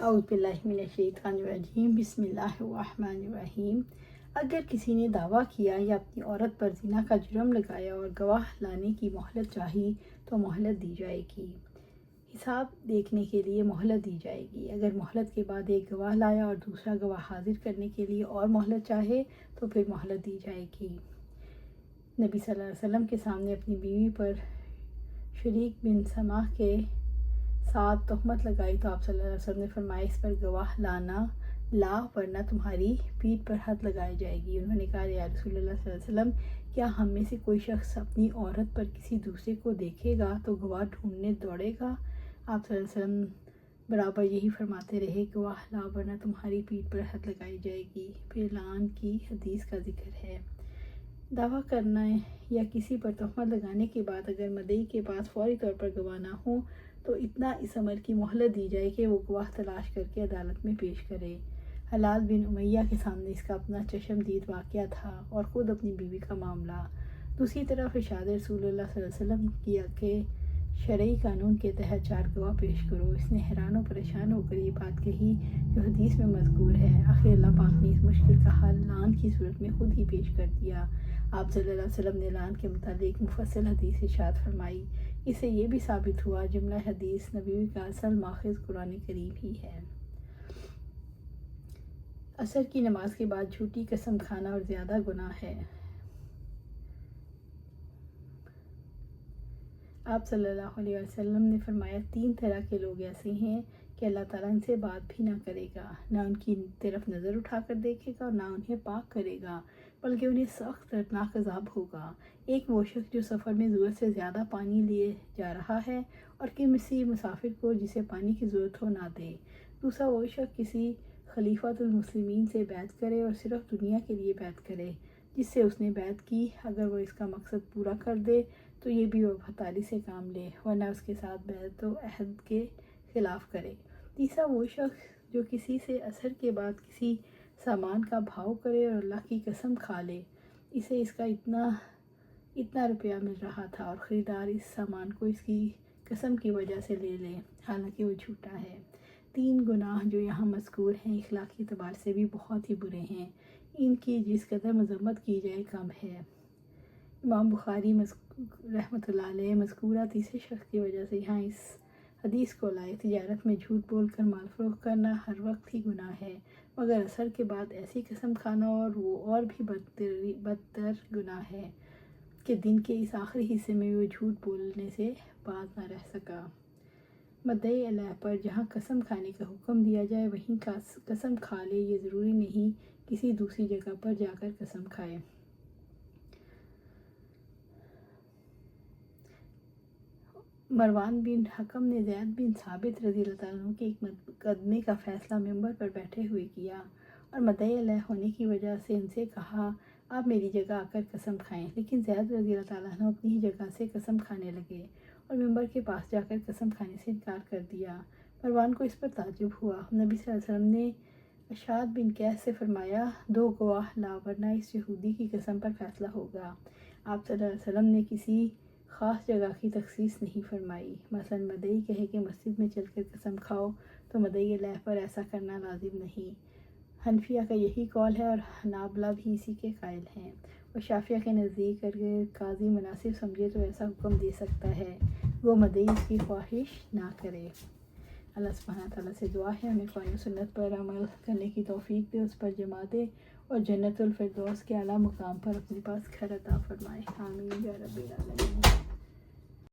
اعوذ باللہ من الشیطان الرجیم، بسم اللہ الرحمن الرحیم۔ اگر کسی نے دعویٰ کیا یا اپنی عورت پر زنا کا جرم لگایا اور گواہ لانے کی مہلت چاہی تو مہلت دی جائے گی۔ حساب دیکھنے کے لیے مہلت دی جائے گی۔ اگر مہلت کے بعد ایک گواہ لایا اور دوسرا گواہ حاضر کرنے کے لیے اور مہلت چاہے تو پھر مہلت دی جائے گی۔ نبی صلی اللہ علیہ وسلم کے سامنے اپنی بیوی پر شریک بن سماح کے ساتھ تہمت لگائی تو آپ صلی اللہ علیہ وسلم نے فرمایا اس پر گواہ لا ورنہ تمہاری پیٹھ پر حد لگائی جائے گی۔ انہوں نے کہا یا رسول اللہ صلی اللہ علیہ وسلم، کیا ہم میں سے کوئی شخص اپنی عورت پر کسی دوسرے کو دیکھے گا تو گواہ ڈھونڈنے دوڑے گا؟ آپ صلی اللہ علیہ وسلم برابر یہی فرماتے رہے، گواہ لا ورنہ تمہاری پیٹھ پر حد لگائی جائے گی۔ پھر لعان کی حدیث کا ذکر ہے۔ دعویٰ کرنا یا کسی پر تہمت لگانے کے بعد اگر مدعی کے پاس فوری طور پر گواہ نہ ہوں تو اتنا اس عمر کی مہلت دی جائے کہ وہ گواہ تلاش کر کے عدالت میں پیش کرے۔ حلال بن امیہ کے سامنے اس کا اپنا چشم دید واقعہ تھا اور خود اپنی بیوی کا معاملہ۔ دوسری طرف ارشاد رسول اللہ صلی اللہ علیہ وسلم کیا کہ شرعی قانون کے تحت 4 گواہ پیش کرو۔ اس نے حیران و پریشان ہو کر یہ بات کہی جو حدیث میں مذکور ہے۔ آخر اللہ پاک نے اس مشکل کا حل لعان کی صورت میں خود ہی پیش کر دیا۔ آپ صلی اللہ علیہ وسلم نے لعان کے متعلق مفصل حدیث ارشاد فرمائی۔ اس سے یہ بھی ثابت ہوا جملہ حدیث نبوی کا اصل ماخذ قرآن کریم ہی ہے۔ عصر کی نماز کے بعد جھوٹی قسم کھانا اور زیادہ گناہ ہے۔ آپ صلی اللہ علیہ وسلم نے فرمایا 3 طرح کے لوگ ایسے ہیں کہ اللہ تعالیٰ ان سے بات بھی نہ کرے گا، نہ ان کی طرف نظر اٹھا کر دیکھے گا اور نہ انہیں پاک کرے گا، بلکہ انہیں سخت دردناک عذاب ہوگا۔ ایک وہ شخص جو سفر میں ضرورت سے زیادہ پانی لیے جا رہا ہے اور کسی مسافر کو جسے پانی کی ضرورت ہو نہ دے۔ دوسرا وہ شخص کسی خلیفۃ المسلمین سے بیعت کرے اور صرف دنیا کے لیے بیعت کرے جس سے اس نے بیعت کی، اگر وہ اس کا مقصد پورا کر دے تو یہ بھی وفاداری سے کام لے ورنہ اس کے ساتھ بیعت و عہد کے خلاف کرے۔ تیسرا وہ شخص جو کسی سے عصر کے بعد کسی سامان کا بھاؤ کرے اور اللہ کی قسم کھا لے اسے اس کا اتنا روپیہ مل رہا تھا اور خریدار اس سامان کو اس کی قسم کی وجہ سے لے لے حالانکہ وہ جھوٹا ہے۔ 3 گناہ جو یہاں مذکور ہیں اخلاقی اعتبار سے بھی بہت ہی برے ہیں، ان کی جس قدر مذمت کی جائے کم ہے۔ امام بخاری رحمۃ اللہ علیہ مذکورہ تیسرے شخص کی وجہ سے یہاں اس حدیث کو لائے۔ تجارت میں جھوٹ بول کر مال فروخت کرنا ہر وقت ہی گناہ ہے، مگر عصر کے بعد ایسی قسم کھانا اور بھی بدتر گناہ ہے کہ دن کے اس آخری حصے میں وہ جھوٹ بولنے سے باز نہ رہ سکا۔ مدعی علیہ پر جہاں قسم کھانے کا حکم دیا جائے وہیں قسم کھا لے، یہ ضروری نہیں کسی دوسری جگہ پر جا کر قسم کھائے۔ مروان بن حکم نے زید بن ثابت رضی اللہ تعالیٰ عنہ کے ایک مقدمے کا فیصلہ منبر پر بیٹھے ہوئے کیا اور مدعی علیہ ہونے کی وجہ سے ان سے کہا آپ میری جگہ آ کر قسم کھائیں، لیکن زید رضی اللہ تعالیٰ عنہ اپنی ہی جگہ سے قسم کھانے لگے اور منبر کے پاس جا کر قسم کھانے سے انکار کر دیا۔ مروان کو اس پر تعجب ہوا۔ نبی صلی اللہ علیہ وسلم نے اشعث بن قیس سے فرمایا 2 گواہ لا ورنہ اس یہودی کی قسم پر فیصلہ ہوگا۔ آپ صلی اللہ علیہ وسلم نے کسی خاص جگہ کی تخصیص نہیں فرمائی، مثلا مدعی کہے کہ مسجد میں چل کر قسم کھاؤ تو مدعی علیہ پر ایسا کرنا لازم نہیں۔ حنفیہ کا یہی قول ہے اور حنابلہ بھی اسی کے قائل ہیں، اور شافعیہ کے نزدیک اگر قاضی مناسب سمجھے تو ایسا حکم دے سکتا ہے، وہ مدعی اس کی خواہش نہ کرے۔ اللہ سبحانہ تعالیٰ سے دعا ہے ہمیں قرآن و سنت پر عمل کرنے کی توفیق دے، اس پر جمع دے اور جنت الفردوس کے اعلیٰ مقام پر اپنے پاس گھر عطا فرمائے۔ آمین یا رب العالمین۔